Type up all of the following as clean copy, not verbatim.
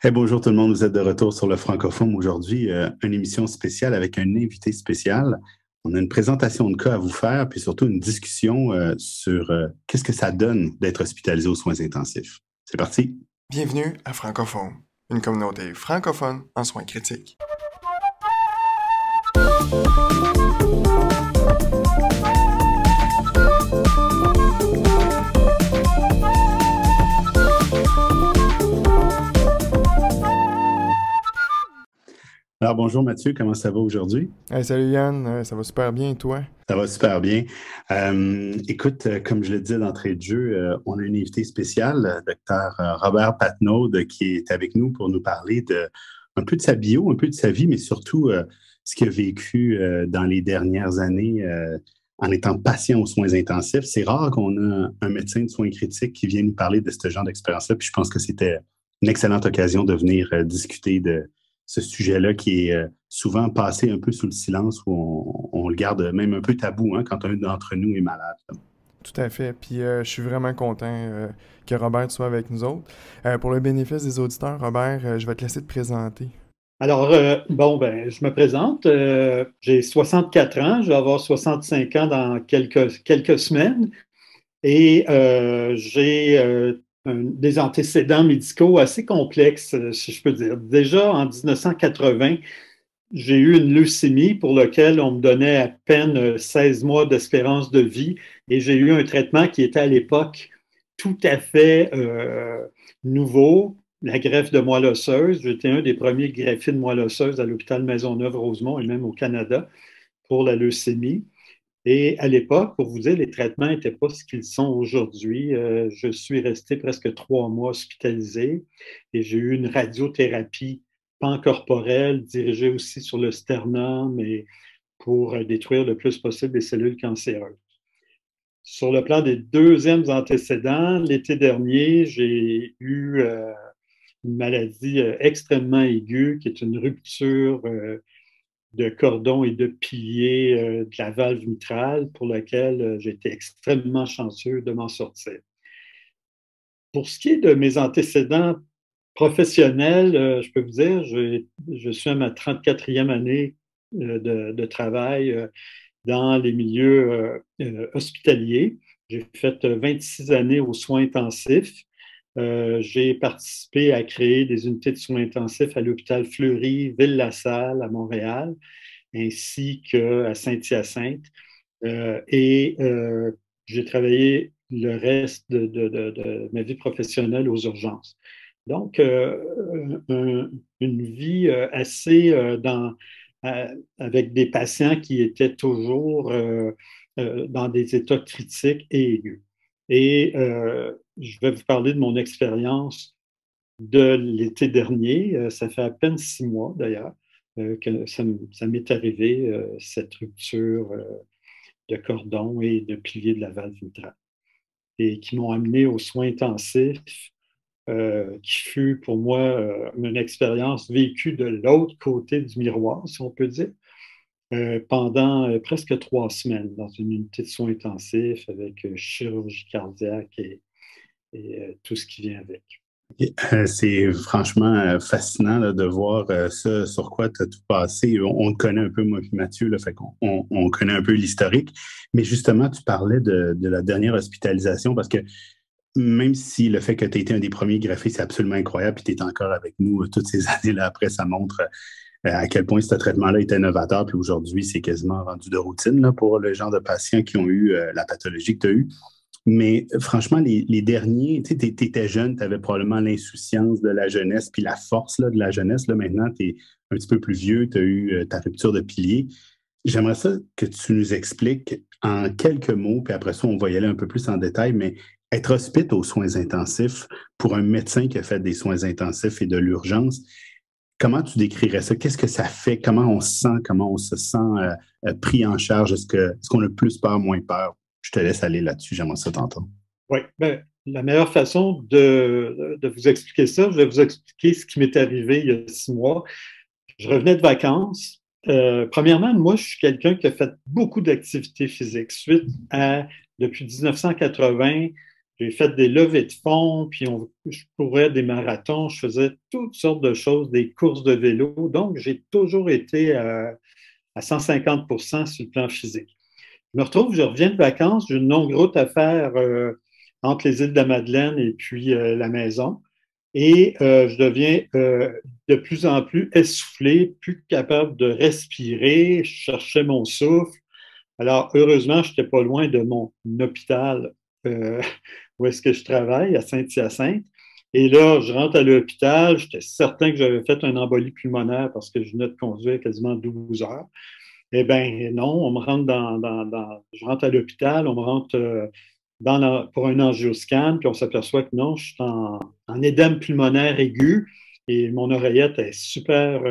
Bonjour tout le monde, vous êtes de retour sur le Francophone aujourd'hui, une émission spéciale avec un invité spécial. On a une présentation de cas à vous faire, puis surtout une discussion sur qu'est-ce que ça donne d'être hospitalisé aux soins intensifs. C'est parti. Bienvenue à Francophone, une communauté francophone en soins critiques. Alors bonjour Mathieu, comment ça va aujourd'hui? Hey, salut Yann, ça va super bien et toi? Ça va super bien. Écoute, comme je le disais d'entrée de jeu, on a un invité spécial, docteur Robert Patnaud, qui est avec nous pour nous parler un peu de sa bio, un peu de sa vie, mais surtout ce qu'il a vécu dans les dernières années en étant patient aux soins intensifs. C'est rare qu'on a un médecin de soins critiques qui vient nous parler de ce genre d'expérience-là, puis je pense que c'était une excellente occasion de venir discuter de ce sujet-là qui est souvent passé un peu sous le silence, où on le garde même un peu tabou quand un d'entre nous est malade. Tout à fait, puis je suis vraiment content que Robert soit avec nous autres. Pour le bénéfice des auditeurs, Robert, je vais te laisser te présenter. Alors, je me présente. J'ai 64 ans, je vais avoir 65 ans dans quelques semaines et j'ai des antécédents médicaux assez complexes, si je peux dire. Déjà, en 1980, j'ai eu une leucémie pour laquelle on me donnait à peine 16 mois d'espérance de vie et j'ai eu un traitement qui était à l'époque tout à fait nouveau, la greffe de moelle osseuse. J'étais un des premiers greffiers de moelle osseuse à l'hôpital Maisonneuve-Rosemont et même au Canada pour la leucémie. Et à l'époque, pour vous dire, les traitements n'étaient pas ce qu'ils sont aujourd'hui. Je suis resté presque 3 mois hospitalisé et j'ai eu une radiothérapie pancorporelle dirigée aussi sur le sternum et pour détruire le plus possible les cellules cancéreuses. Sur le plan des deuxièmes antécédents, l'été dernier, j'ai eu une maladie extrêmement aiguë qui est une rupture de cordon et de piliers de la valve mitrale pour laquelle j'ai été extrêmement chanceux de m'en sortir. Pour ce qui est de mes antécédents professionnels, je peux vous dire, je suis à ma 34e année de travail dans les milieux hospitaliers. J'ai fait 26 années aux soins intensifs. J'ai participé à créer des unités de soins intensifs à l'hôpital Fleury, Ville-la-Salle, à Montréal, ainsi qu'à Saint-Hyacinthe. J'ai travaillé le reste de ma vie professionnelle aux urgences. Donc, une vie assez avec des patients qui étaient toujours dans des états critiques et aigus. Et je vais vous parler de mon expérience de l'été dernier. Ça fait à peine 6 mois d'ailleurs que ça m'est arrivé, cette rupture de cordon et de pilier de la valve mitrale et qui m'ont amené aux soins intensifs, qui fut pour moi une expérience vécue de l'autre côté du miroir, si on peut dire, pendant presque 3 semaines dans une unité de soins intensifs avec chirurgie cardiaque et tout ce qui vient avec. C'est franchement fascinant là, de voir ça, sur quoi tu as tout passé. On te connaît un peu, moi et Mathieu, là, fait qu'on on connaît un peu l'historique. Mais justement, tu parlais de la dernière hospitalisation parce que même si le fait que tu aies été un des premiers greffés, c'est absolument incroyable, puis tu es encore avec nous toutes ces années-là après, ça montre à quel point ce traitement-là était novateur, puis aujourd'hui, c'est quasiment rendu de routine là, pour le genre de patients qui ont eu la pathologie que tu as eue. Mais franchement, les derniers, tu sais, tu étais jeune, tu avais probablement l'insouciance de la jeunesse, puis la force là, de la jeunesse. Là, maintenant, tu es un petit peu plus vieux, tu as eu ta rupture de pilier. J'aimerais ça que tu nous expliques en quelques mots, puis après ça, on va y aller un peu plus en détail, mais être hospite aux soins intensifs pour un médecin qui a fait des soins intensifs et de l'urgence, comment tu décrirais ça? Qu'est-ce que ça fait? Comment on se sent? Comment on se sent pris en charge? Est-ce qu'on a plus peur, moins peur? Je te laisse aller là-dessus, j'aimerais ça t'entendre. Oui, ben, la meilleure façon de vous expliquer ça, je vais vous expliquer ce qui m'est arrivé il y a 6 mois. Je revenais de vacances. Premièrement, moi, je suis quelqu'un qui a fait beaucoup d'activités physiques. Depuis 1980, J'ai fait des levées de fonds, puis je courais des marathons, je faisais toutes sortes de choses, des courses de vélo. Donc, j'ai toujours été à 150% sur le plan physique. Je reviens de vacances, j'ai une longue route à faire entre les îles de la Madeleine et puis la maison. Et je deviens de plus en plus essoufflé, plus capable de respirer. Je cherchais mon souffle. Alors, heureusement, je n'étais pas loin de mon hôpital euh, où est-ce que je travaille, à Saint-Hyacinthe. Et là, je rentre à l'hôpital. J'étais certain que j'avais fait un embolie pulmonaire parce que je venais de conduire quasiment 12 heures. Eh bien, non, on me rentre je rentre à l'hôpital, on me rentre pour un angioscan, puis on s'aperçoit que non, je suis en édème pulmonaire aigu et mon oreillette est super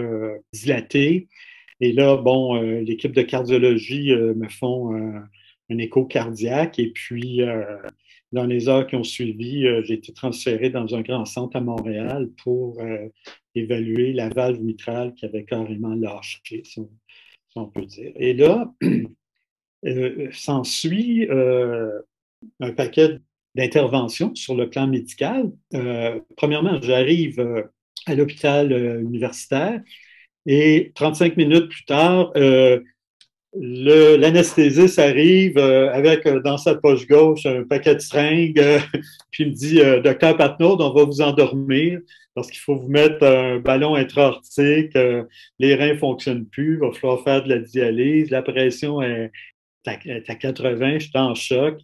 dilatée. Et là, bon, l'équipe de cardiologie me font un écho cardiaque et puis dans les heures qui ont suivi, j'ai été transféré dans un grand centre à Montréal pour évaluer la valve mitrale qui avait carrément lâché, si on peut dire. Et là, s'ensuit un paquet d'interventions sur le plan médical. Premièrement, j'arrive à l'hôpital universitaire et 35 minutes plus tard, l'anesthésiste arrive avec dans sa poche gauche un paquet de seringues, puis il me dit Docteur Patnaud, on va vous endormir parce qu'il faut vous mettre un ballon intra-aortique, les reins ne fonctionnent plus, il va falloir faire de la dialyse, la pression est à 80, je suis en choc.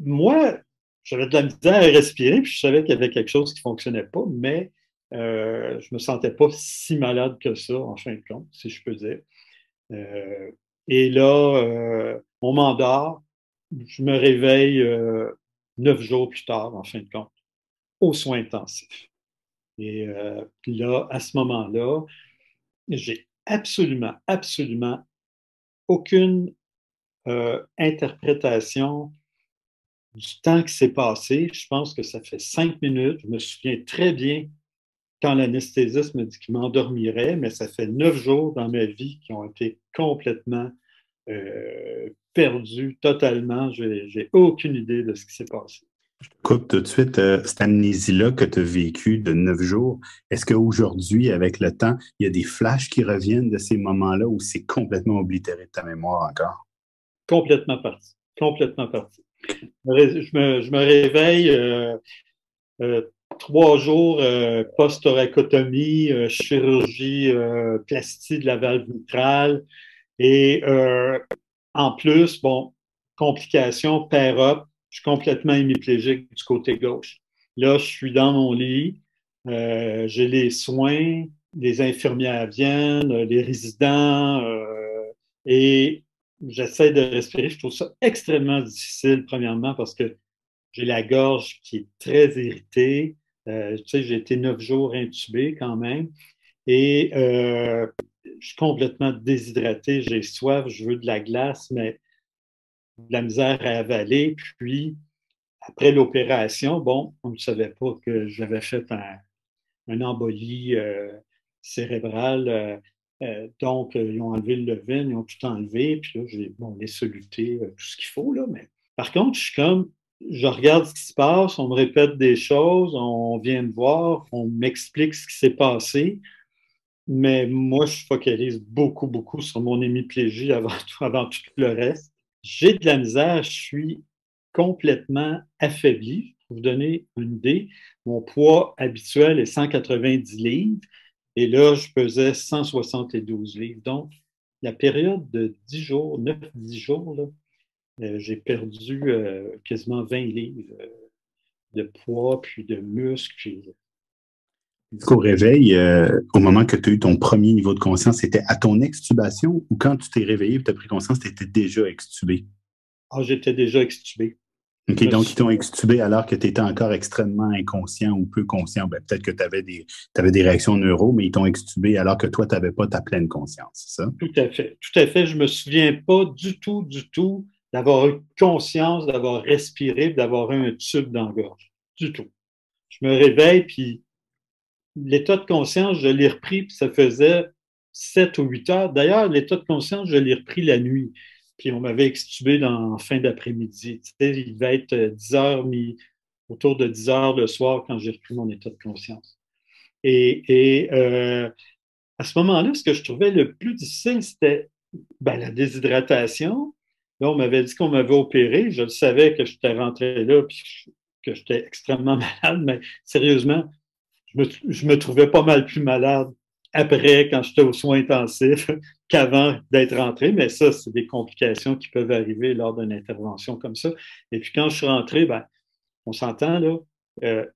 Moi, j'avais de la misère à respirer, puis je savais qu'il y avait quelque chose qui ne fonctionnait pas, mais je ne me sentais pas si malade que ça, en fin de compte, si je peux dire. Et là, on m'endort, je me réveille 9 jours plus tard, en fin de compte, aux soins intensifs. Et là, à ce moment-là, j'ai absolument, absolument aucune interprétation du temps qui s'est passé. Je pense que ça fait 5 minutes. Je me souviens très bien quand l'anesthésiste me dit qu'il m'endormirait, mais ça fait 9 jours dans ma vie qui ont été complètement perdus totalement. J'ai aucune idée de ce qui s'est passé. Coupe tout de suite, cette amnésie-là que tu as vécue de 9 jours, est-ce qu'aujourd'hui, avec le temps, il y a des flashs qui reviennent de ces moments-là où c'est complètement oblitéré de ta mémoire encore? Complètement parti. Complètement parti. Je me réveille 3 jours post-thoracotomie, chirurgie plastie de la valve mitrale et en plus, bon, complications, pair-up, je suis complètement hémiplégique du côté gauche. Là, je suis dans mon lit, j'ai les soins, les infirmières viennent, les résidents, et j'essaie de respirer. Je trouve ça extrêmement difficile, premièrement, parce que j'ai la gorge qui est très irritée. Tu sais, j'ai été 9 jours intubé quand même. Et je suis complètement déshydraté. J'ai soif, je veux de la glace, mais de la misère à avaler. Puis, après l'opération, bon, on ne savait pas que j'avais fait un embolie cérébrale. Donc, ils ont enlevé le levain, ils ont tout enlevé. Puis là, j'ai les solutés, tout ce qu'il faut. Là, mais par contre, je regarde ce qui se passe, on me répète des choses, on vient me voir, on m'explique ce qui s'est passé. Mais moi, je focalise beaucoup, beaucoup sur mon hémiplégie avant tout le reste. J'ai de la misère, je suis complètement affaibli. Pour vous donner une idée, mon poids habituel est 190 livres et là, je pesais 172 livres. Donc, la période de 10 jours, 9-10 jours, là, j'ai perdu quasiment 20 livres de poids, puis de muscles. Qu'au réveil, au moment que tu as eu ton premier niveau de conscience, c'était à ton extubation ou quand tu t'es réveillé et tu as pris conscience, tu étais déjà extubé? Ah, j'étais déjà extubé. OK, donc ils t'ont extubé alors que tu étais encore extrêmement inconscient ou peu conscient. Ben, peut-être que tu avais des réactions neuro, mais ils t'ont extubé alors que toi, tu n'avais pas ta pleine conscience, c'est ça? Tout à fait. Tout à fait. Je ne me souviens pas du tout d'avoir eu conscience, d'avoir respiré, d'avoir eu un tube dans la gorge. Du tout. Je me réveille, puis l'état de conscience, je l'ai repris, puis ça faisait 7 ou 8 heures. D'ailleurs, l'état de conscience, je l'ai repris la nuit. puis on m'avait extubé en fin d'après-midi. Tu sais, il devait être 10 heures, autour de 10 heures le soir quand j'ai repris mon état de conscience. Et à ce moment-là, ce que je trouvais le plus difficile, c'était la déshydratation. Là, on m'avait dit qu'on m'avait opéré. Je le savais que j'étais rentré là puis que j'étais extrêmement malade, mais sérieusement, je me trouvais pas mal plus malade après, quand j'étais aux soins intensifs, qu'avant d'être rentré. Mais ça, c'est des complications qui peuvent arriver lors d'une intervention comme ça. Et puis quand je suis rentré, on s'entend là, euh,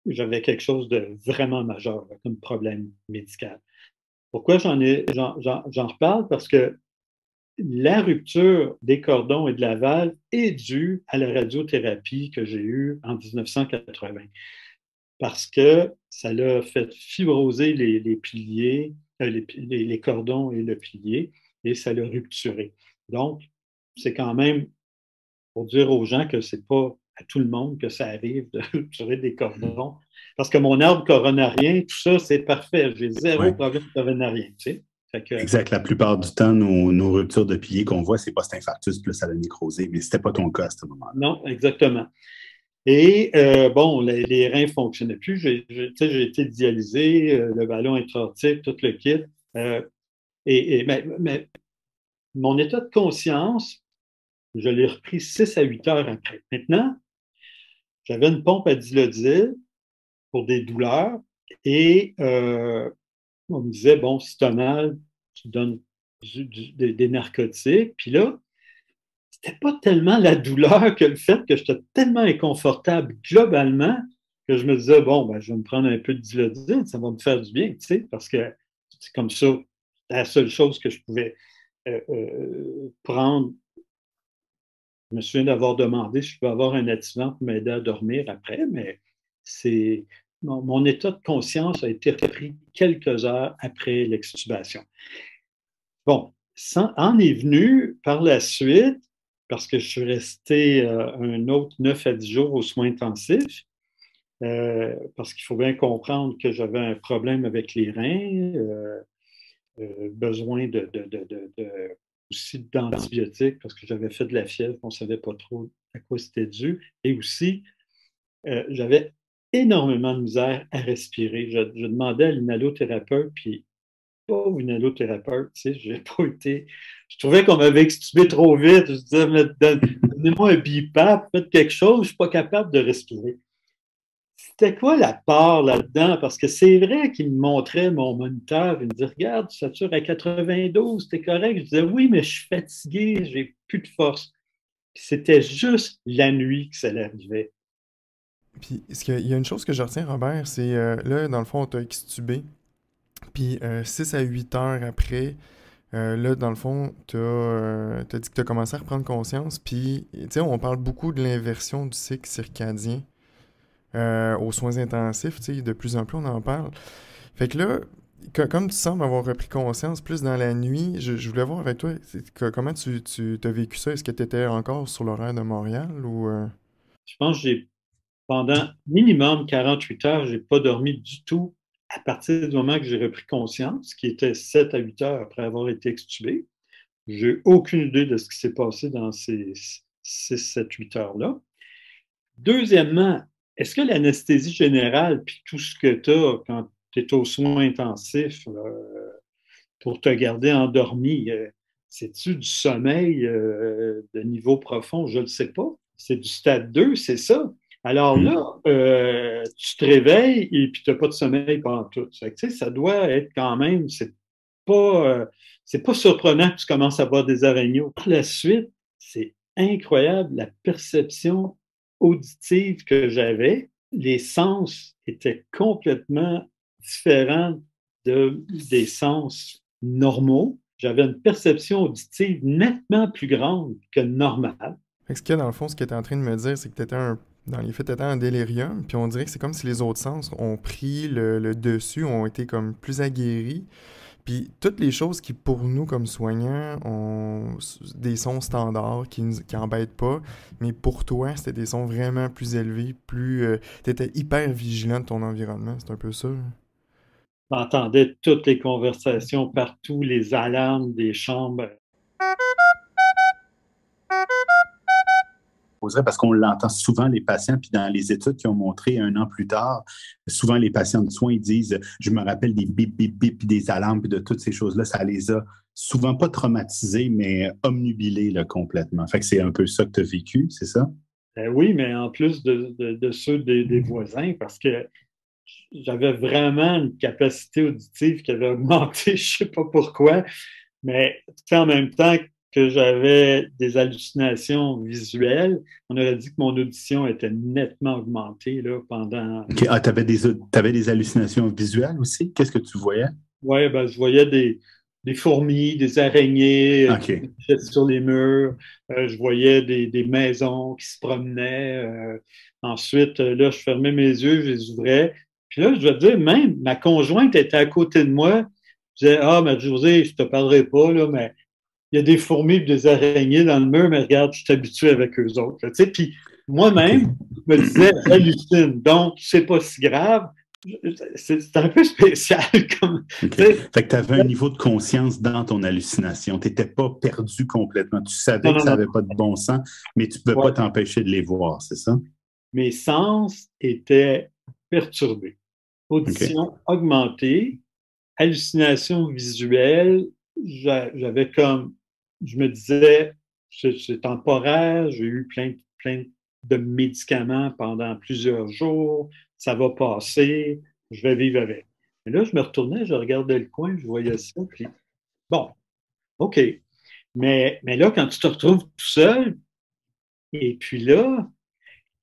j'avais quelque chose de vraiment majeur, là, comme problème médical. Pourquoi j'en reparle? Parce que la rupture des cordons et de la valve est due à la radiothérapie que j'ai eue en 1980. Parce que ça l'a fait fibroser les piliers, les cordons et le pilier, et ça l'a rupturé. Donc, c'est quand même pour dire aux gens que c'est pas à tout le monde que ça arrive de rupturer des cordons. Parce que mon arbre coronarien, tout ça, c'est parfait. J'ai zéro Ouais. problème coronarien, tu sais. Exact. La plupart du temps, nos ruptures de piliers qu'on voit, c'est post-infarctus plus à la nécrosée, mais c'était pas ton cas à ce moment-là. Non, exactement. Et les reins ne fonctionnaient plus. J'ai été dialysé, le ballon intra-aortique, tout le kit. Mais mon état de conscience, je l'ai repris 6 à 8 heures après. Maintenant, j'avais une pompe à dilodil pour des douleurs et on me disait, bon, si tu as mal, tu donnes des narcotiques. Puis là, c'était pas tellement la douleur que le fait que j'étais tellement inconfortable globalement que je me disais, bon, je vais me prendre un peu de dilodine, ça va me faire du bien, tu sais, parce que c'est comme ça, la seule chose que je pouvais prendre. Je me souviens d'avoir demandé si je peux avoir un attivant pour m'aider à dormir après, mais c'est mon état de conscience a été repris quelques heures après l'extubation. Bon, ça en est venu par la suite, parce que je suis resté un autre 9 à 10 jours aux soins intensifs, parce qu'il faut bien comprendre que j'avais un problème avec les reins, besoin aussi d'antibiotiques, parce que j'avais fait de la fièvre, on ne savait pas trop à quoi c'était dû, et aussi, j'avais énormément de misère à respirer. Je demandais à l'inhalothérapeute, puis pauvre inhalothérapeute, tu sais, j'ai pas été. Je trouvais qu'on m'avait extubé trop vite. Je disais, donnez-moi un BIPAP, faites quelque chose, je suis pas capable de respirer. C'était quoi la part là-dedans? Parce que c'est vrai qu'il me montrait mon moniteur, il me dit, regarde, tu satures à 92, t'es correct. Je disais, oui, mais je suis fatigué, j'ai plus de force. C'était juste la nuit que ça arrivait. Puis, il y a une chose que je retiens, Robert, c'est là, dans le fond, on t'a extubé. Puis 6 à 8 heures après, là, dans le fond, t'as dit que t'as commencé à reprendre conscience. Puis, tu sais, on parle beaucoup de l'inversion du cycle circadien aux soins intensifs. Tu sais, de plus en plus, on en parle. Fait que là, comme tu sembles avoir repris conscience plus dans la nuit, je voulais voir avec toi, comment tu as vécu ça? Est-ce que tu étais encore sur l'horaire de Montréal ou... Je pense que pendant minimum 48 heures, je n'ai pas dormi du tout à partir du moment que j'ai repris conscience, qui était 7 à 8 heures après avoir été extubé. J'ai aucune idée de ce qui s'est passé dans ces 6, 7, 8 heures-là. Deuxièmement, est-ce que l'anesthésie générale, puis tout ce que tu as quand tu es aux soins intensifs pour te garder endormi, c'est-tu du sommeil de niveau profond? Je ne le sais pas. C'est du stade 2, c'est ça. Alors là, tu te réveilles et puis tu n'as pas de sommeil pendant tout. Ça, ça doit être quand même, c'est pas surprenant que tu commences à voir des araignées. Par la suite, c'est incroyable la perception auditive que j'avais. Les sens étaient complètement différents des sens normaux. J'avais une perception auditive nettement plus grande que normale. Fait que ce qu'il y a dans le fond, ce que tu es en train de me dire, c'est que dans les faits, tu étais en délirium, puis on dirait que c'est comme si les autres sens ont pris le dessus, ont été comme plus aguerris. Puis toutes les choses qui, pour nous, comme soignants, ont des sons standards qui embêtent pas, mais pour toi, c'était des sons vraiment plus élevés, t'étais hyper vigilant de ton environnement, c'est un peu ça? J'entendais toutes les conversations partout, les alarmes des chambres. poserais parce qu'on l'entend souvent, les patients, puis dans les études qui ont montré 1 an plus tard, souvent les patients de soins, ils disent, je me rappelle des bip, bip, bip, puis des alarmes, puis de toutes ces choses-là, ça les a souvent pas traumatisés, mais omnubilés là, complètement. Fait que c'est un peu ça que tu as vécu, c'est ça? Oui, mais en plus de ceux des voisins, parce que j'avais vraiment une capacité auditive qui avait augmenté, je ne sais pas pourquoi, mais en même temps que j'avais des hallucinations visuelles, on aurait dit que mon audition était nettement augmentée là, pendant... OK. Ah, t'avais des hallucinations visuelles aussi? Qu'est-ce que tu voyais? Oui, ben, je voyais des fourmis, des araignées qui OK. marchaient sur les murs. Je voyais des maisons qui se promenaient. Ensuite, là, je fermais mes yeux, je les ouvrais. Puis là, je dois te dire, même ma conjointe était à côté de moi. Je disais, ah, mais José, je te parlerai pas, là, mais il y a des fourmis et des araignées dans le mur, mais regarde, je suis habitué avec eux autres. Tu sais, puis moi-même, OK. je me disais, hallucine, donc c'est pas si grave. C'est un peu spécial comme. OK. Tu sais, Fait que tu avais un niveau de conscience dans ton hallucination. Tu n'étais pas perdu complètement. Tu non, savais que non, ça non. n'avait pas de bon sens, mais tu ne pouvais pas Ouais. t'empêcher de les voir, c'est ça? Mes sens étaient perturbés. OK. Audition augmentée, hallucination visuelle. J'avais comme, je me disais, c'est temporaire, j'ai eu plein de médicaments pendant plusieurs jours, ça va passer, je vais vivre avec. Mais là, je me retournais, je regardais le coin, je voyais ça, puis bon, OK. Mais là, quand tu te retrouves tout seul, et puis là,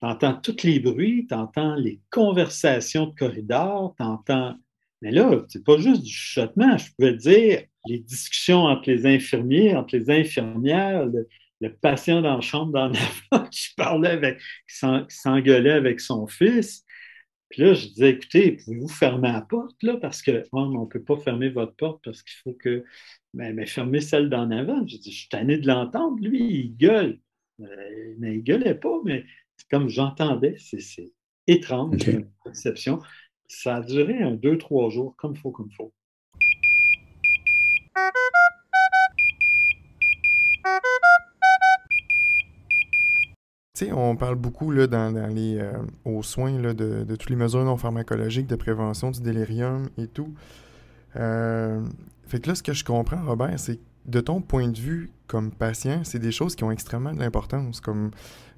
tu entends tous les bruits, tu entends les conversations de corridor, tu entends. Mais là, c'est pas juste du chuchotement. Je pouvais dire les discussions entre les infirmiers, entre les infirmières, le patient dans la chambre d'en avant qui parlait avec, qui s'engueulait avec son fils. Puis là, je disais, écoutez, pouvez-vous fermer la porte, là, parce que oh, on ne peut pas fermer votre porte parce qu'il faut que. Mais fermer celle d'en avant. Je dis, je suis tanné de l'entendre, lui, il gueule. Mais il gueulait pas, mais c'est comme j'entendais, c'est étrange, OK. une perception. Ça a duré 2, 3 jours, comme il faut, comme il faut. Tu sais, on parle beaucoup là, dans les, aux soins là, de toutes les mesures non pharmacologiques de prévention du délirium et tout. Euh, Fait que là, ce que je comprends, Robert, c'est que de ton point de vue comme patient, c'est des choses qui ont extrêmement de l'importance, comme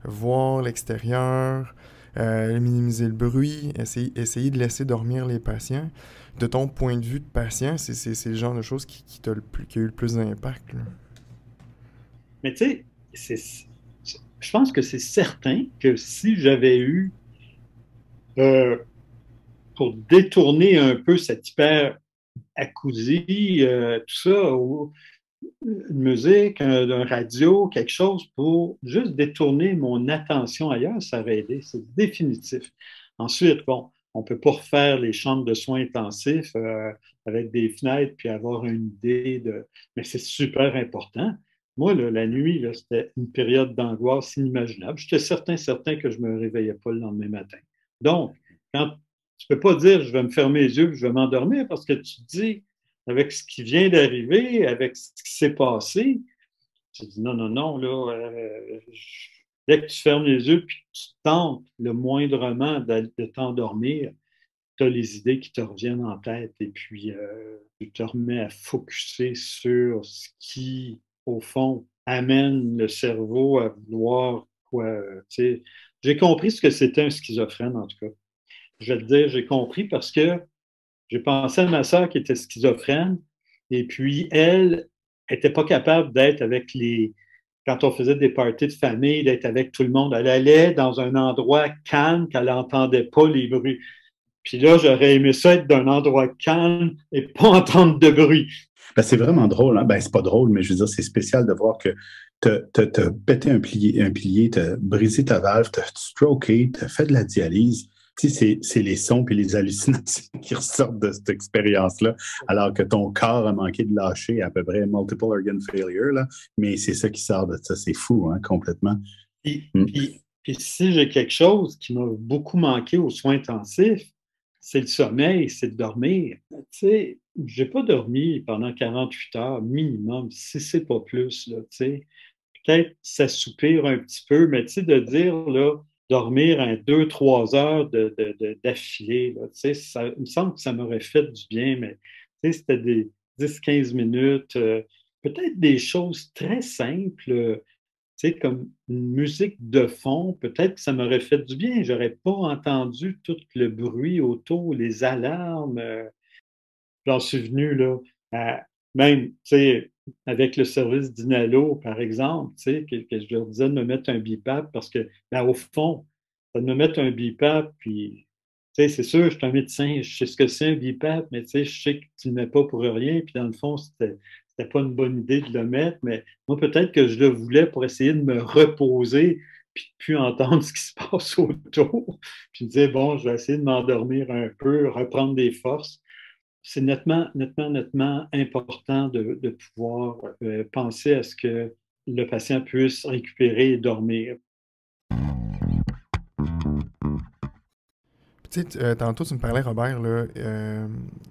voir l'extérieur, minimiser le bruit, essayer de laisser dormir les patients. De ton point de vue de patient, c'est le genre de choses qui a eu le plus d'impact, là. Mais tu sais, je pense que c'est certain que si j'avais eu, euh, pour détourner un peu cette hyperacousie, tout ça, ou une musique, un radio, quelque chose pour juste détourner mon attention ailleurs, ça aurait aidé, c'est définitif. Ensuite, bon, on ne peut pas refaire les chambres de soins intensifs avec des fenêtres puis avoir une idée de. Mais c'est super important. Moi, là, la nuit, là, c'était une période d'angoisse inimaginable. J'étais certain que je ne me réveillais pas le lendemain matin. Donc, quand tu ne peux pas dire je vais me fermer les yeux et je vais m'endormir parce que tu te dis avec ce qui vient d'arriver, avec ce qui s'est passé, tu dis non, non, non, là, dès que tu fermes les yeux puis que tu tentes le moindrement de t'endormir, tu as les idées qui te reviennent en tête et puis tu te remets à focuser sur ce qui, au fond, amène le cerveau à vouloir quoi. Tu sais. J'ai compris ce que c'était un schizophrène, en tout cas. Je vais te dire, j'ai compris parce que j'ai pensé à ma sœur qui était schizophrène et puis elle n'était pas capable d'être avec les. Quand on faisait des parties de famille, d'être avec tout le monde. Elle allait dans un endroit calme qu'elle n'entendait pas les bruits. Puis là, j'aurais aimé ça être d'un endroit calme et pas entendre de bruit. Ben, c'est vraiment drôle, hein? Ben, c'est pas drôle, mais je veux dire, c'est spécial de voir que t'as pété un pilier, t'as brisé ta valve, t'as stroké, t'as fait de la dialyse. Tu sais, c'est les sons et les hallucinations qui ressortent de cette expérience-là, alors que ton corps a manqué de lâcher à peu près multiple organ failure, là. Mais c'est ça qui sort de ça. C'est fou, hein, complètement. Puis, Mm. puis, puis si j'ai quelque chose qui m'a beaucoup manqué aux soins intensifs, c'est le sommeil, c'est de dormir. Tu sais, j'ai pas dormi pendant 48 heures minimum, si c'est pas plus, là, tu sais. peut-être s'assoupir un petit peu, mais tu sais, de dire, là, dormir 2, 3 heures d'affilée, là, tu sais, il me semble que ça m'aurait fait du bien, mais tu sais, c'était des 10, 15 minutes, peut-être des choses très simples, tu sais, comme une musique de fond, peut-être que ça m'aurait fait du bien. J'aurais pas entendu tout le bruit autour, les alarmes. J'en suis venu là, même, tu sais, avec le service d'Inalo, par exemple, tu sais, que je leur disais de me mettre un BIPAP parce que, ben, au fond, de me mettre un BIPAP, puis, tu sais, c'est sûr, je suis un médecin, je sais ce que c'est un BIPAP, mais tu sais, je sais que tu ne le mets pas pour rien, puis dans le fond, c'était pas une bonne idée de le mettre, mais moi, peut-être que je le voulais pour essayer de me reposer, puis de plus entendre ce qui se passe autour. Puis je me disais, bon, je vais essayer de m'endormir un peu, reprendre des forces. C'est nettement important de pouvoir penser à ce que le patient puisse récupérer et dormir. Tu sais, tantôt, tu me parlais, Robert, là,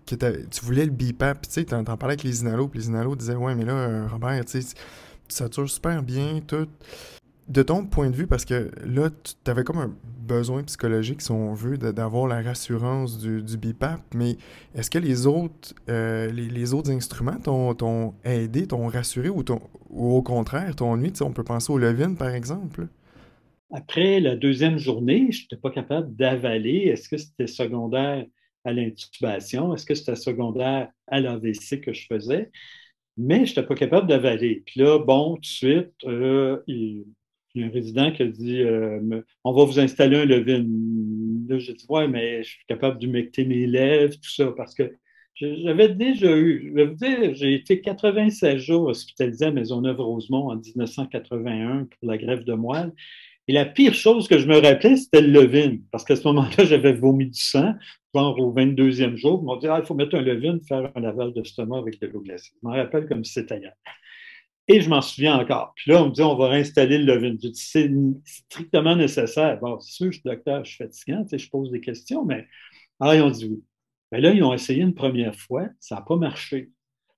que tu voulais le BIPAP, puis tu sais, t'en parlais avec les Inhalos, puis les Inhalos disaient, ouais, mais là, Robert, tu sais, tu satures super bien, tout. De ton point de vue, parce que là, tu avais comme un besoin psychologique, si on veut, d'avoir la rassurance du BIPAP, mais est-ce que les autres instruments t'ont aidé, t'ont rassuré, ou au contraire, t'ont nuit? Tu sais, on peut penser au Levin, par exemple. Après la deuxième journée, je n'étais pas capable d'avaler. Est-ce que c'était secondaire à l'intubation? Est-ce que c'était secondaire à l'AVC que je faisais? Mais je n'étais pas capable d'avaler. Puis là, bon, tout de suite, il y a un résident qui a dit on va vous installer un Levin. Là, j'ai dit ouais, mais je suis capable d'humecter mes lèvres, tout ça, parce que j'avais déjà eu, je vais vous dire, j'ai été 96 jours hospitalisé à Maisonneuve-Rosemont en 1981 pour la greffe de moelle. Et la pire chose que je me rappelais, c'était le Levin, parce qu'à ce moment-là, j'avais vomi du sang, genre au 22e jour. Ils m'ont dit, ah, il faut mettre un Levin, faire un lavage d'estomac avec de l'eau glacée. Je m'en rappelle comme si c'était hier. Et je m'en souviens encore. Puis là, on me dit, on va réinstaller le Levin. Je dis, c'est strictement nécessaire. Bon, c'est sûr, je suis docteur, je suis fatiguant, tu sais, je pose des questions, mais ils ont dit oui. Mais là, ils ont essayé une première fois, ça n'a pas marché.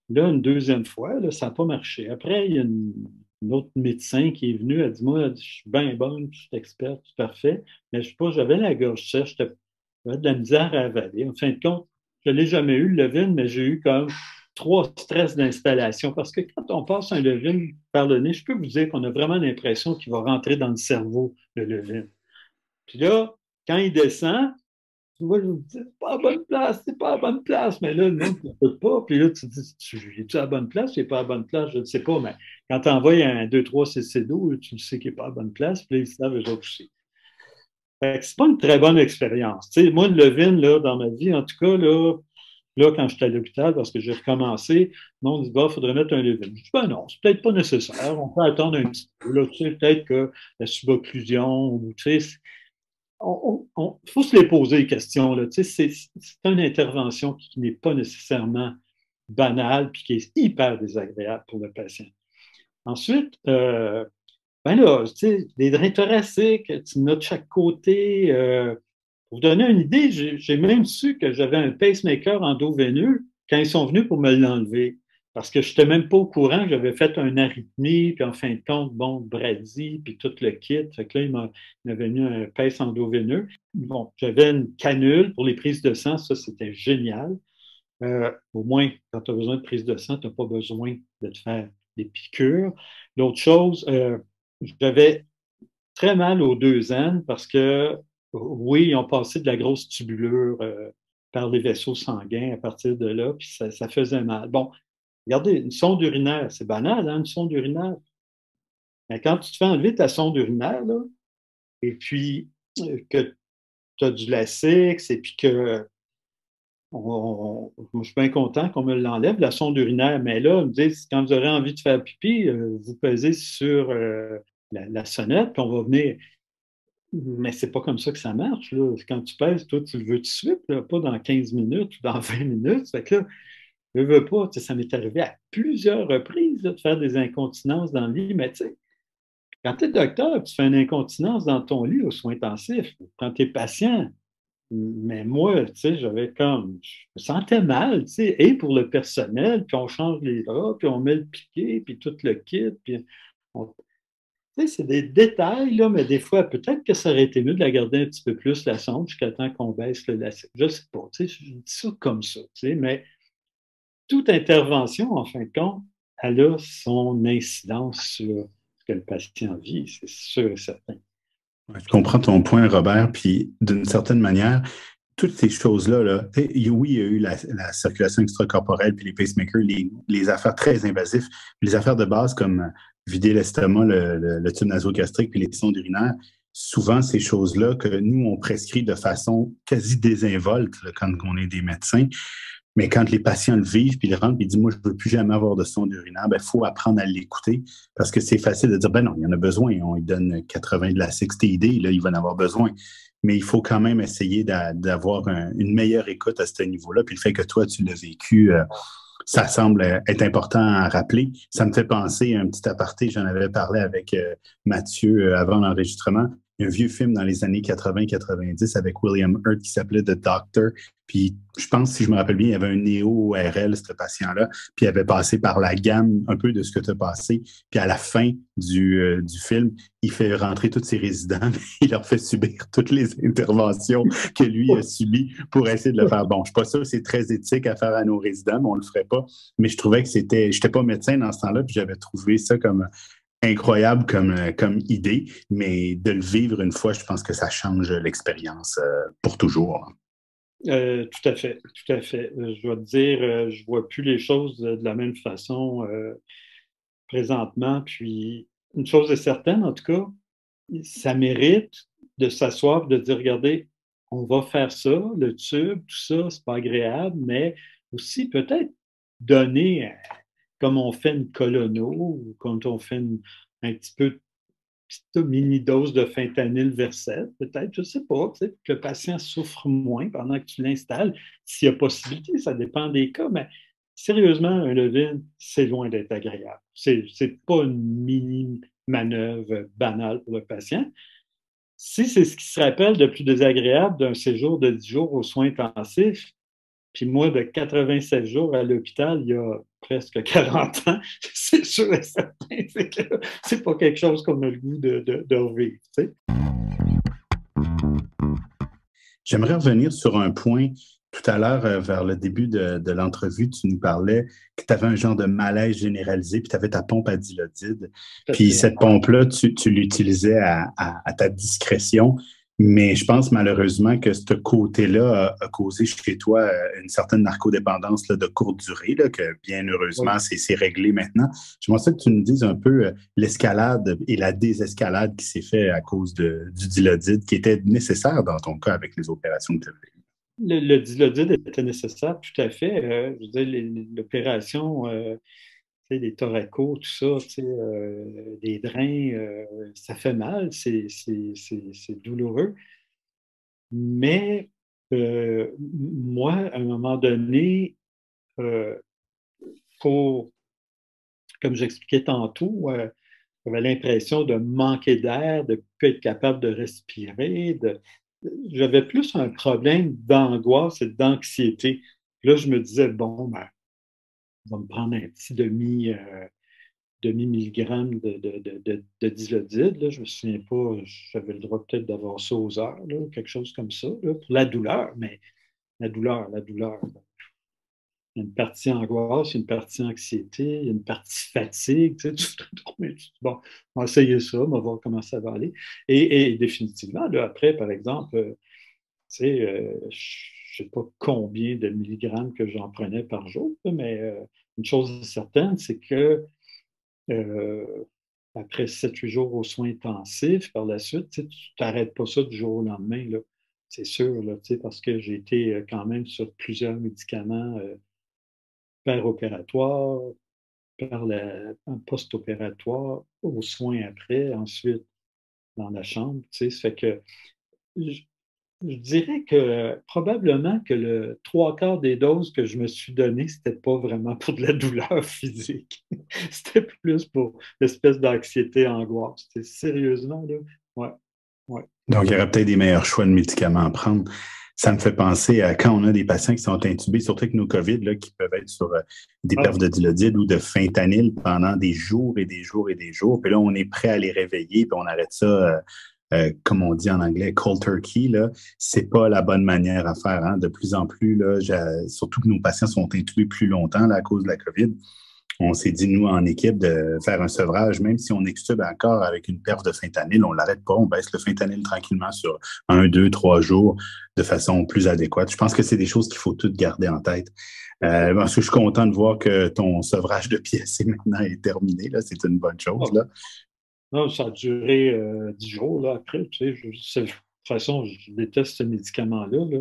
Là, une deuxième fois, là, ça n'a pas marché. Après, il y a une autre médecin qui est venu, elle dit, moi, je suis bien bonne, je suis experte, tout parfait, mais je sais pas, j'avais la gorge sèche, j'avais de la misère à avaler. En fin de compte, je ne l'ai jamais eu, le Levin, mais j'ai eu comme 3 stress d'installation. Parce que quand on passe un Levin par le nez, je peux vous dire qu'on a vraiment l'impression qu'il va rentrer dans le cerveau, le Levin. Puis là, quand il descend, moi, je me dis, c'est pas à la bonne place, c'est pas à la bonne place. Mais là, non, tu ne peux pas. Puis là, tu te dis, es-tu à la bonne place? Tu n'es pas à la bonne place, je ne sais pas. Mais quand tu envoies un 2, 3 CC d'eau, tu le sais qu'il n'est pas à la bonne place. Puis là, ils savent eux autres aussi. Fait que c'est pas une très bonne expérience. Tu sais, moi, le Levin, là, dans ma vie, en tout cas, là quand j'étais à l'hôpital, parce que j'ai recommencé, non, on dit, bah, il faudrait mettre un Levin. Je dis, ben non, c'est peut-être pas nécessaire. On peut attendre un petit peu. Là, tu sais, peut-être que la subocclusion, ou, tu sais, il faut se les poser les questions. Là. Tu sais, c'est une intervention qui n'est pas nécessairement banale puis qui est hyper désagréable pour le patient. Ensuite, ben là, tu sais, des drains thoraciques, tu en as de chaque côté. Pour vous donner une idée, j'ai même su que j'avais un pacemaker endoveineux quand ils sont venus pour me l'enlever. Parce que je n'étais même pas au courant que j'avais fait un arythmie, puis en fin de compte, bon, Brady, puis tout le kit. Fait que là, m'avait mis un pace endoveineux. Bon, j'avais une canule pour les prises de sang, ça, c'était génial. Au moins, quand tu as besoin de prise de sang, tu n'as pas besoin de te faire des piqûres. L'autre chose, j'avais très mal aux 2 aines parce que, oui, ils ont passé de la grosse tubulure par les vaisseaux sanguins à partir de là, puis ça faisait mal. Bon, regardez, une sonde urinaire, c'est banal, hein, une sonde urinaire. Mais quand tu te fais enlever ta sonde urinaire, là, et puis que tu as du Lasix, et puis que je suis bien content qu'on me l'enlève, la sonde urinaire, mais là, ils me disent, quand vous aurez envie de faire pipi, vous pesez sur la sonnette, puis on va venir. Mais c'est pas comme ça que ça marche, là. Quand tu pèses, toi, tu le veux tout de suite, là, pas dans 15 minutes ou dans 20 minutes. Fait que là, je veux pas, tu sais, ça m'est arrivé à plusieurs reprises là, de faire des incontinences dans le lit, mais tu sais, quand tu es docteur, tu fais une incontinence dans ton lit aux soins intensifs, quand tu es patient, mais moi, tu sais, j'avais comme, je me sentais mal, tu sais, et pour le personnel, puis on change les draps, puis on met le piquet, puis tout le kit, puis c'est des détails, là, mais des fois, peut-être que ça aurait été mieux de la garder un petit peu plus, la sonde, jusqu'à temps qu'on baisse le lacet. Je ne sais pas, je dis ça comme ça, mais toute intervention, en fin de compte, elle a son incidence sur ce que le patient vit, c'est sûr et certain. Ouais, je comprends ton point, Robert, puis d'une certaine manière, toutes ces choses-là, là, oui, il y a eu la circulation extracorporelle, puis les pacemakers, les affaires très invasives, les affaires de base comme vider l'estomac, le tube nasogastrique, puis les sondes urinaires, souvent ces choses-là que nous, on prescrit de façon quasi désinvolte là, quand on est des médecins. Mais quand les patients le vivent, puis ils rentrent, puis ils disent, moi, je ne veux plus jamais avoir de sonde urinaire, il faut apprendre à l'écouter parce que c'est facile de dire, ben non, il y en a besoin. On lui donne 80 de la 60D, là, il va en avoir besoin. Mais il faut quand même essayer d'avoir une meilleure écoute à ce niveau-là. Puis le fait que toi, tu l'as vécu, ça semble être important à rappeler. Ça me fait penser à un petit aparté, j'en avais parlé avec Mathieu avant l'enregistrement. Il y a un vieux film dans les années 80-90 avec William Hurt qui s'appelait The Doctor. Puis je pense, si je me rappelle bien, il y avait un néo-ORL, ce patient-là, puis il avait passé par la gamme un peu de ce que tu as passé. Puis à la fin du film, il fait rentrer tous ses résidents, mais il leur fait subir toutes les interventions que lui a subies pour essayer de le faire. Bon, je ne suis pas sûr que c'est très éthique à faire à nos résidents, mais on ne le ferait pas. Mais je trouvais que c'était... Je n'étais pas médecin dans ce temps-là, puis j'avais trouvé ça comme incroyable comme idée, mais de le vivre une fois, je pense que ça change l'expérience pour toujours. Tout à fait, tout à fait. Je dois te dire, je vois plus les choses de la même façon présentement. Puis, une chose est certaine, en tout cas, ça mérite de s'asseoir, de dire, regardez, on va faire ça, le tube, tout ça, c'est pas agréable, mais aussi peut-être donner, comme on fait une colono ou quand on fait un petit peu petite mini dose de fentanyl Versed, peut-être, je ne sais pas, que le patient souffre moins pendant que tu l'installes. S'il y a possibilité, ça dépend des cas, mais sérieusement, un Levin, c'est loin d'être agréable. C'est pas une mini manœuvre banale pour le patient. Si c'est ce qui se rappelle de plus désagréable d'un séjour de 10 jours aux soins intensifs, puis moi, de 87 jours à l'hôpital, il y a presque 40 ans, c'est sûr et certain. C'est pas quelque chose qu'on a le goût de revivre. Tu sais. J'aimerais revenir sur un point. Tout à l'heure, vers le début de l'entrevue, tu nous parlais que tu avais un genre de malaise généralisé, puis tu avais ta pompe à dilodide. Puis cette pompe-là, tu l'utilisais à ta discrétion. Mais je pense malheureusement que ce côté-là a causé chez toi une certaine narcodépendance là, de courte durée, là, que bien heureusement, oui. C'est réglé maintenant. J'aimerais ça que tu nous dises un peu l'escalade et la désescalade qui s'est fait à cause du dilodide, qui était nécessaire dans ton cas avec les opérations que tu avais. Le dilodide était nécessaire, tout à fait. Je veux dire, l'opération, les thoracos, tout ça, des drains, ça fait mal, c'est douloureux. Mais moi, à un moment donné, comme j'expliquais tantôt, j'avais l'impression de manquer d'air, de ne plus être capable de respirer. J'avais plus un problème d'angoisse et d'anxiété. Là, je me disais, bon, ben, on va me prendre un petit demi-milligramme de dilodide. Là. Je ne me souviens pas, j'avais le droit peut-être d'avoir ça aux heures, là, quelque chose comme ça, là, pour la douleur, mais la douleur. Il y a une partie angoisse, une partie anxiété, une partie fatigue. Tu sais, bon, on va essayer ça, on va voir comment ça va aller. Et définitivement, là, après, par exemple, tu sais, je ne sais pas combien de milligrammes que j'en prenais par jour, mais une chose certaine, c'est que après 7-8 jours aux soins intensifs, par la suite, tu n'arrêtes pas ça du jour au lendemain, là. C'est sûr, là, parce que j'ai été quand même sur plusieurs médicaments opératoire, un post-opératoire, aux soins après, ensuite dans la chambre. Ça fait que je dirais que probablement que le 3/4 des doses que je me suis données, c'était pas vraiment pour de la douleur physique. C'était plus pour l'espèce d'anxiété, angoisse. Sérieusement, là, ouais. Donc, il y aurait peut-être des meilleurs choix de médicaments à prendre. Ça me fait penser à quand on a des patients qui sont intubés, surtout avec nos COVID, là, qui peuvent être sur des Ah, perfs de dilodide ou de fentanyl pendant des jours et des jours et des jours. Puis là, on est prêt à les réveiller, puis on arrête ça, comme on dit en anglais, cold turkey. Là, c'est pas la bonne manière à faire. Hein. De plus en plus, là, surtout que nos patients sont intubés plus longtemps là, à cause de la COVID. On s'est dit, nous, en équipe, de faire un sevrage, même si on extube encore avec une perf de fentanyl, on ne l'arrête pas, on baisse le fentanyl tranquillement sur 1, 2, 3 jours de façon plus adéquate. Je pense que c'est des choses qu'il faut toutes garder en tête. Parce que je suis content de voir que ton sevrage de pièces maintenant est terminé. Là. C'est une bonne chose. ah, Là. non, ça a duré 10 jours là, après. Tu sais, de toute façon, je déteste ce médicament-là. Là.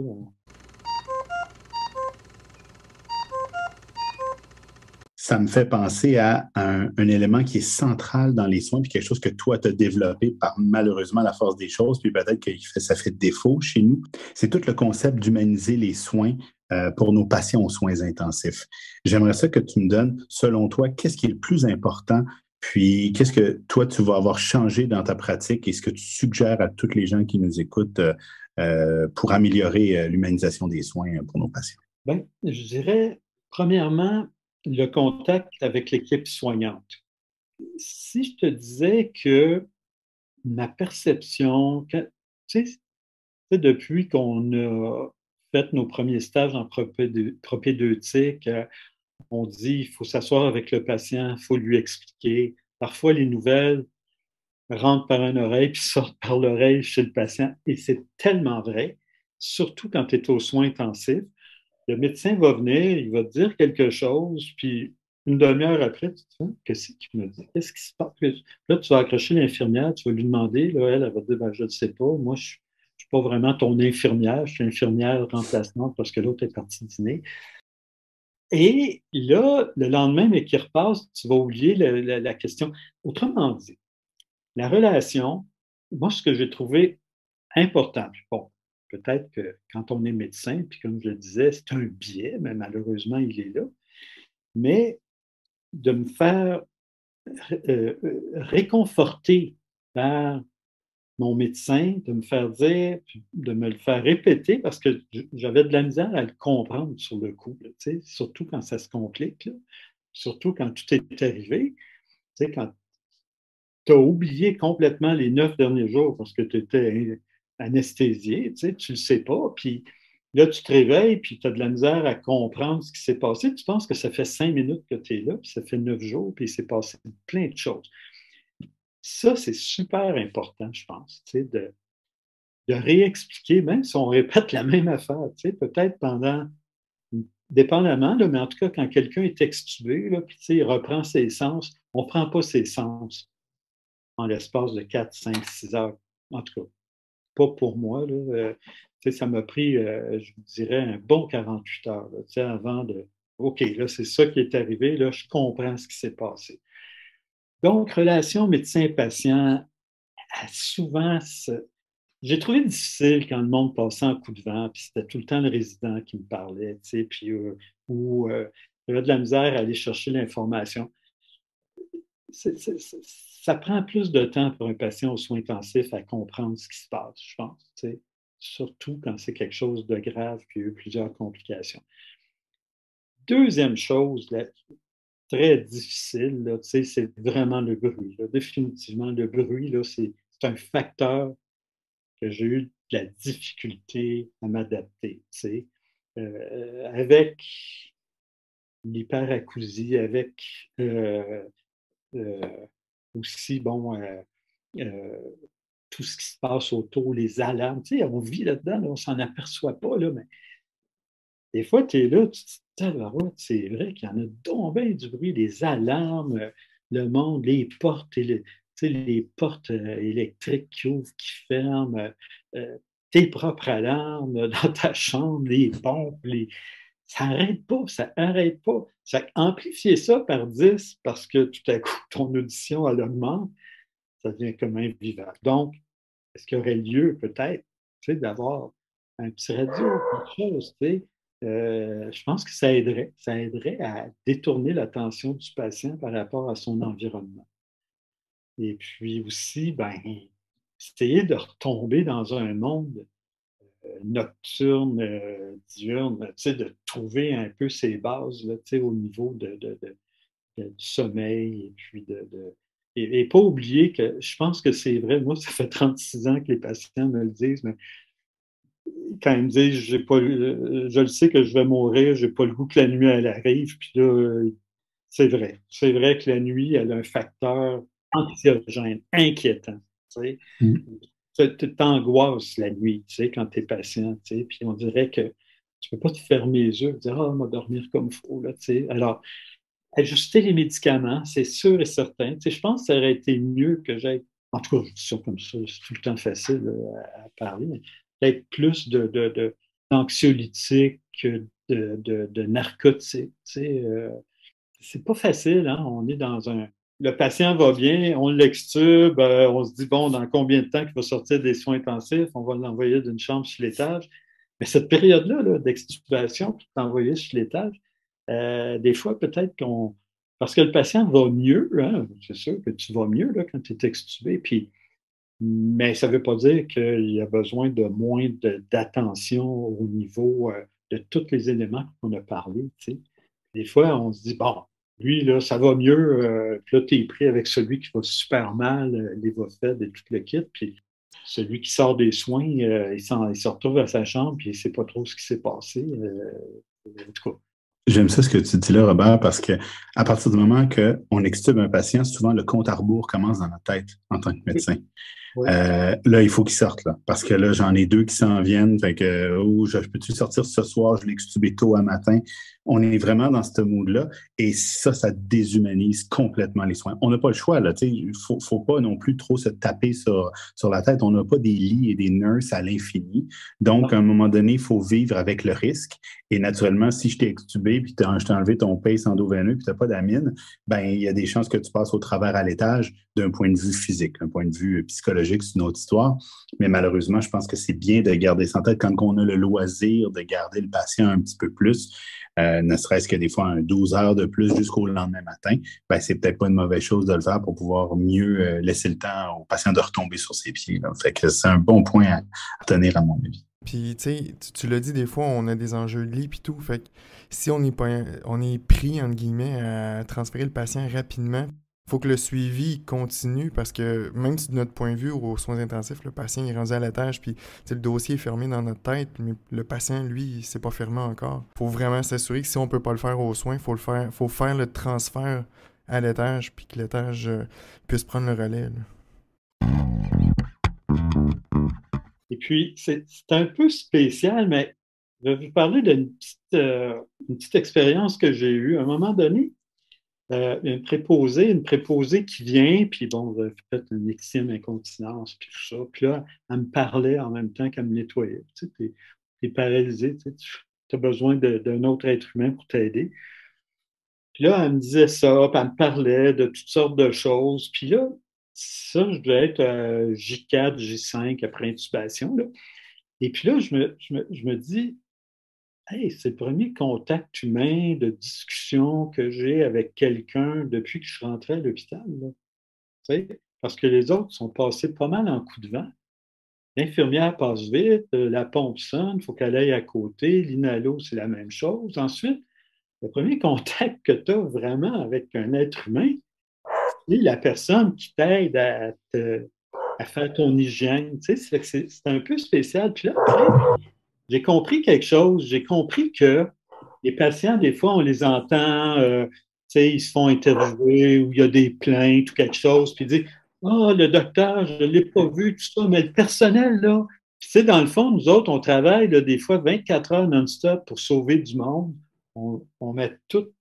Ça me fait penser à un élément qui est central dans les soins, puis quelque chose que toi, tu as développé par malheureusement la force des choses, puis peut-être que ça fait défaut chez nous. C'est tout le concept d'humaniser les soins pour nos patients aux soins intensifs. J'aimerais ça que tu me donnes, selon toi, qu'est-ce qui est le plus important, puis qu'est-ce que toi, tu vas avoir changé dans ta pratique et ce que tu suggères à toutes les gens qui nous écoutent pour améliorer l'humanisation des soins pour nos patients. Ben, je dirais, premièrement, le contact avec l'équipe soignante. Si je te disais que ma perception, tu sais, depuis qu'on a fait nos premiers stages en propédeutique, on dit il faut s'asseoir avec le patient, il faut lui expliquer. Parfois, les nouvelles rentrent par une oreille puis sortent par l'oreille chez le patient. Et c'est tellement vrai, surtout quand tu es aux soins intensifs. Le médecin va venir, il va te dire quelque chose, puis une demi-heure après, tu te dis, qu'est-ce qu'il me dit? Qu'est-ce qui se passe? Là, tu vas accrocher l'infirmière, tu vas lui demander, là, elle va te dire, ben, je ne sais pas, moi, je ne suis pas vraiment ton infirmière, je suis infirmière remplaçante parce que l'autre est parti dîner. Et là, le lendemain, mais qui repasse, tu vas oublier la question. Autrement dit, la relation, moi, ce que j'ai trouvé important, puis bon, peut-être que quand on est médecin, puis comme je le disais, c'est un biais, mais malheureusement, il est là, mais de me faire réconforter par mon médecin, de me faire dire, puis de me le faire répéter, parce que j'avais de la misère à le comprendre sur le coup, là, surtout quand ça se complique, là, surtout quand tout est arrivé, quand tu as oublié complètement les 9 derniers jours parce que tu étais anesthésié, tu ne le sais pas, puis là, tu te réveilles, puis tu as de la misère à comprendre ce qui s'est passé. Tu penses que ça fait 5 minutes que tu es là, puis ça fait 9 jours, puis il s'est passé plein de choses. Ça, c'est super important, je pense, de réexpliquer, même si on répète la même affaire, peut-être pendant, dépendamment, là, mais en tout cas, quand quelqu'un est extubé, là, puis il reprend ses sens, on ne prend pas ses sens en l'espace de 4, 5, 6 heures. En tout cas, pas pour moi. Là. Ça m'a pris, je vous dirais, un bon 48 heures là, avant de. OK, là, c'est ça qui est arrivé. Là, je comprends ce qui s'est passé. Donc, relation médecin-patient, souvent, j'ai trouvé difficile quand le monde passait en coup de vent, puis c'était tout le temps le résident qui me parlait, puis ou j'avais de la misère à aller chercher l'information. Ça prend plus de temps pour un patient aux soins intensifs à comprendre ce qui se passe, je pense. Surtout quand c'est quelque chose de grave puis il y a eu plusieurs complications. Deuxième chose, là, très difficile, là, c'est vraiment le bruit. Là. Définitivement, le bruit, là, c'est un facteur que j'ai eu de la difficulté à m'adapter. Avec l'hyperacousie, avec euh, aussi, bon, euh, tout ce qui se passe autour, les alarmes. On vit là-dedans, là, on ne s'en aperçoit pas, là, mais des fois, tu es là, tu te dis, c'est vrai qu'il y en a donc bien du bruit, les alarmes, le monde, les portes, les portes électriques qui ouvrent, qui ferment, tes propres alarmes dans ta chambre, les pompes, ça n'arrête pas, ça n'arrête pas. Amplifier ça par 10 parce que tout à coup, ton audition, elle augmente, ça devient comme invivable. Donc, est-ce qu'il y aurait lieu peut-être d'avoir un petit radio, quelque chose, je pense que ça aiderait à détourner l'attention du patient par rapport à son environnement. Et puis aussi, ben, essayer de retomber dans un monde nocturne, diurne, de trouver un peu ses bases là, au niveau du sommeil et puis et pas oublier que je pense que c'est vrai, moi, ça fait 36 ans que les patients me le disent, mais quand ils me disent j'ai pas, je le sais que je vais mourir, j'ai pas le goût que la nuit elle arrive, puis là, c'est vrai. C'est vrai que la nuit, elle a un facteur anxiogène, inquiétant. Tu sais. Mm. T'angoisses la nuit, tu sais, quand tu es patient, tu sais, puis on dirait que tu peux pas te fermer les yeux et dire ah, on va dormir comme il faut, là, tu sais. Alors, ajuster les médicaments, c'est sûr et certain. Tu sais, je pense que ça aurait été mieux que j'aille, en tout cas, je dis ça comme ça, c'est tout le temps facile à parler, mais peut-être plus d'anxiolytiques que de narcotiques. Tu sais, c'est pas facile, hein? On est dans un. Le patient va bien, on l'extube, on se dit, bon, dans combien de temps qu'il va sortir des soins intensifs, on va l'envoyer d'une chambre sur l'étage. Mais cette période-là là, d'extubation, puis d'envoyer sur l'étage, des fois, peut-être qu'on. Parce que le patient va mieux, hein? C'est sûr que tu vas mieux là, quand tu es extubé, puis mais ça ne veut pas dire qu'il y a besoin de moins d'attention au niveau de tous les éléments qu'on a parlé. Tu sais. Des fois, on se dit, bon, lui, là, ça va mieux. Puis là, tu es pris avec celui qui va super mal, les va faites et tout le kit. Puis celui qui sort des soins, il se retrouve à sa chambre, puis il ne sait pas trop ce qui s'est passé. En tout cas, J'aime ça ce que tu dis là, Robert, parce que à partir du moment qu'on extube un patient, souvent le compte à rebours commence dans notre tête en tant que médecin. oui. Là, il faut qu'ils sortent, là, parce que là, j'en ai deux qui s'en viennent. Fait que, oh, je peux-tu sortir ce soir? Je l'ai extubé tôt à matin. On est vraiment dans ce mood-là. Et ça déshumanise complètement les soins. On n'a pas le choix, là. Il faut pas non plus trop se taper sur la tête. On n'a pas des lits et des nurses à l'infini. Donc, à un moment donné, il faut vivre avec le risque. Et naturellement, si je t'ai extubé, puis je t'ai enlevé ton pace endoveineux, puis tu n'as pas d'amine, ben, il y a des chances que tu passes au travers à l'étage d'un point de vue physique, d'un point de vue psychologique, c'est une autre histoire. Mais malheureusement, je pense que c'est bien de garder ça en tête quand on a le loisir de garder le patient un petit peu plus, ne serait-ce que des fois 12 heures de plus jusqu'au lendemain matin, ben, c'est peut-être pas une mauvaise chose de le faire pour pouvoir mieux laisser le temps au patient de retomber sur ses pieds. Là. Fait que c'est un bon point à tenir à mon avis. Puis, tu sais, tu l'as dit, des fois, on a des enjeux de lit puis tout. Fait que si on est, pas, on est pris, entre guillemets, à transférer le patient rapidement, faut que le suivi continue parce que même si de notre point de vue, aux soins intensifs, le patient est rendu à l'étage puis le dossier est fermé dans notre tête, mais le patient, lui, c'est pas fermé encore. Faut vraiment s'assurer que si on peut pas le faire aux soins, faut faire le transfert à l'étage puis que l'étage puisse prendre le relais. Là. Et puis, c'est un peu spécial, mais je vais vous parler une petite expérience que j'ai eue. À un moment donné, une préposée qui vient, puis bon, elle a fait une extrême incontinence, puis tout ça. Puis là, elle me parlait en même temps qu'elle me nettoyait. Tu sais, t'es paralysé, tu as besoin d'un autre être humain pour t'aider. Puis là, elle me disait ça, puis elle me parlait de toutes sortes de choses. Puis là, ça, je devais être J4, J5 après intubation, là. Et puis là, je me dis, hey, c'est le premier contact humain de discussion que j'ai avec quelqu'un depuis que je suis rentré à l'hôpital, là. Tu sais, parce que les autres sont passés pas mal en coup de vent. L'infirmière passe vite, la pompe sonne, il faut qu'elle aille à côté, l'inhalo, c'est la même chose. Ensuite, le premier contact que tu as vraiment avec un être humain, c'est la personne qui t'aide à faire ton hygiène. Tu sais, c'est un peu spécial. Puis là, après, j'ai compris quelque chose. J'ai compris que les patients, des fois, on les entend, tu sais, ils se font interviewer ou il y a des plaintes ou quelque chose, puis ils disent ah, le docteur, je ne l'ai pas vu, tout ça, mais le personnel, là, puis, tu sais, dans le fond, nous autres, on travaille là, des fois 24 heures non-stop pour sauver du monde. On met toutes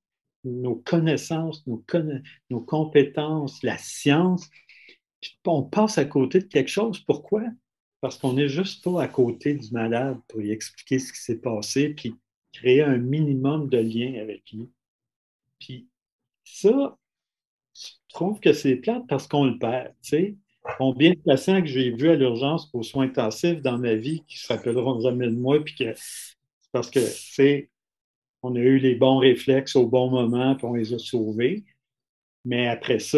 nos connaissances, nos compétences, la science, puis on passe à côté de quelque chose. Pourquoi? Parce qu'on n'est juste pas à côté du malade pour lui expliquer ce qui s'est passé, puis créer un minimum de lien avec lui. Puis ça, je trouve que c'est plate parce qu'on le perd, tu sais. Combien de patients que j'ai vus à l'urgence pour soins intensifs dans ma vie qui se rappelleront jamais de moi, puis que c'est parce que, tu sais, on a eu les bons réflexes au bon moment, puis on les a sauvés. Mais après ça,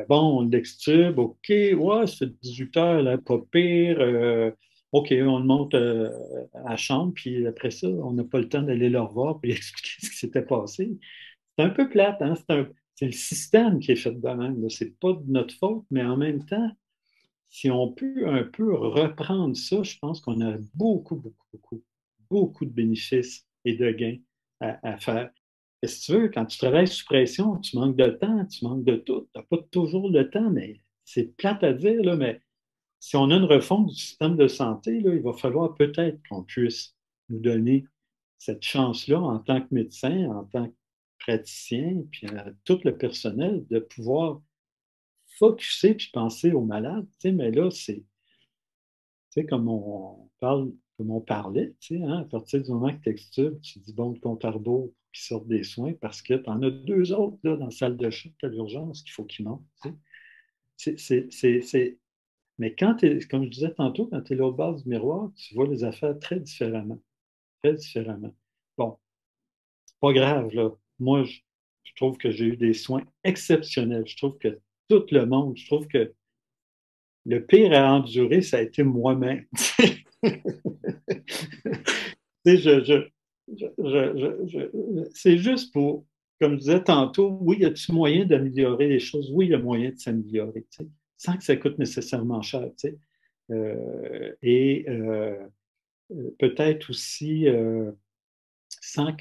bon, on l'extube, OK, ouais, ça fait 18 heures, là, pas pire. OK, on le monte à la chambre, puis après ça, on n'a pas le temps d'aller leur voir et expliquer ce qui s'était passé. C'est un peu plate, hein? C'est le système qui est fait de même. Là. C'est pas de notre faute, mais en même temps, si on peut un peu reprendre ça, je pense qu'on a beaucoup de bénéfices et de gains à faire. Qu'est-ce que tu veux? Quand tu travailles sous pression, tu manques de temps, tu manques de tout. Tu n'as pas toujours le temps, mais c'est plate à dire, là, mais si on a une refonte du système de santé, là, il va falloir peut-être qu'on puisse nous donner cette chance-là en tant que médecin, en tant que praticien, puis à tout le personnel, de pouvoir focusser puis penser aux malades. Mais là, c'est comme on parle, comme on parlait, hein, à partir du moment que tu extubes, tu dis bon, le compte à rebours pour qu'ils sortent des soins parce que tu en as deux autres là, dans la salle de choc à l'urgence qu'il faut qu'ils montent. Mais quand tu es, comme je disais tantôt, quand tu es l'autre base du miroir, tu vois les affaires très différemment. Très différemment. Bon, c'est pas grave, là. Moi, je trouve que j'ai eu des soins exceptionnels. Je trouve que tout le monde, je trouve que le pire à endurer, ça a été moi-même. C'est juste pour, comme je disais tantôt, oui, y a-t-il moyen d'améliorer les choses? Oui, il y a moyen de s'améliorer, sans que ça coûte nécessairement cher. Et peut-être aussi sans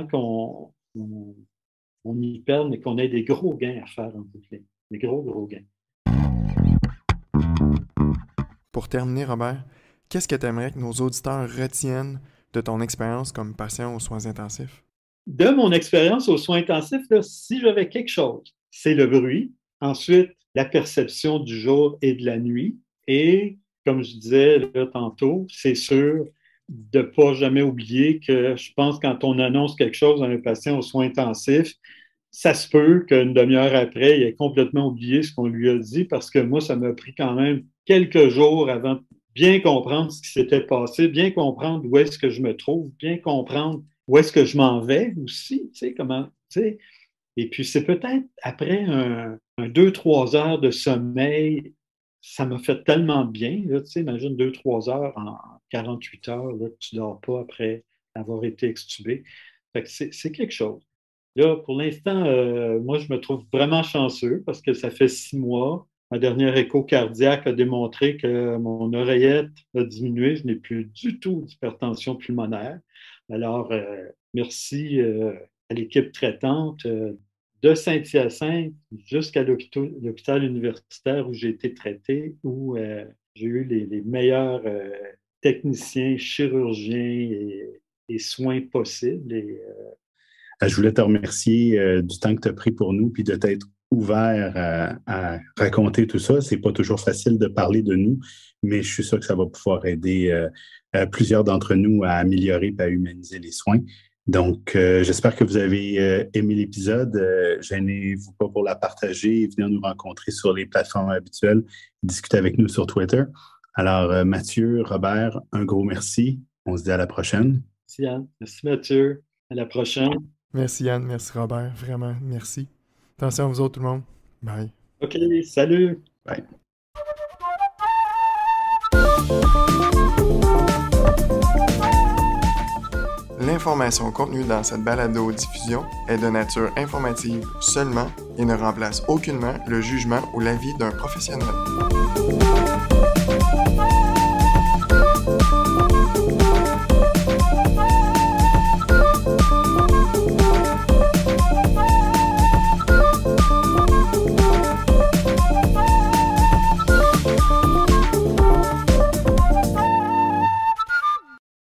qu'on y perde, mais qu'on ait des gros gains à faire en bout de ligne. Des gros gains. Pour terminer, Robert, qu'est-ce que tu aimerais que nos auditeurs retiennent de ton expérience comme patient aux soins intensifs? De mon expérience aux soins intensifs, là, si j'avais quelque chose, c'est le bruit. Ensuite, la perception du jour et de la nuit. Et, comme je disais là, tantôt, c'est sûr de ne pas jamais oublier que je pense que quand on annonce quelque chose à un patient aux soins intensifs, ça se peut qu'une demi-heure après, il ait complètement oublié ce qu'on lui a dit parce que moi, ça m'a pris quand même quelques jours avant de bien comprendre ce qui s'était passé, bien comprendre où est-ce que je me trouve, bien comprendre où est-ce que je m'en vais aussi, comment, Et puis, c'est peut-être après un 2-3 heures de sommeil, ça m'a fait tellement bien, là, imagine 2-3 heures en 48 heures, là, que tu ne dors pas après avoir été extubé. Fait que c'est quelque chose. Là, pour l'instant, moi, je me trouve vraiment chanceux parce que ça fait 6 mois. Ma dernière écho cardiaque a démontré que mon oreillette a diminué. Je n'ai plus du tout d'hypertension pulmonaire. Alors, merci à l'équipe traitante de Saint-Hyacinthe jusqu'à l'hôpital universitaire où j'ai été traité, où j'ai eu les meilleurs techniciens, chirurgiens et soins possibles. Je voulais te remercier du temps que tu as pris pour nous puis de t'être ouvert à raconter tout ça. C'est pas toujours facile de parler de nous, mais je suis sûr que ça va pouvoir aider plusieurs d'entre nous à améliorer et à humaniser les soins. Donc, j'espère que vous avez aimé l'épisode. Gênez-vous pas pour la partager. Venez nous rencontrer sur les plateformes habituelles. Discutez avec nous sur Twitter. Alors, Mathieu, Robert, un gros merci. On se dit à la prochaine. Merci, Yann. Merci, Mathieu. À la prochaine. Merci, Yann. Merci, Robert. Vraiment, merci. Attention à vous autres, tout le monde. Bye. OK, salut. Bye. L'information contenue dans cette balado-diffusion est de nature informative seulement et ne remplace aucunement le jugement ou l'avis d'un professionnel.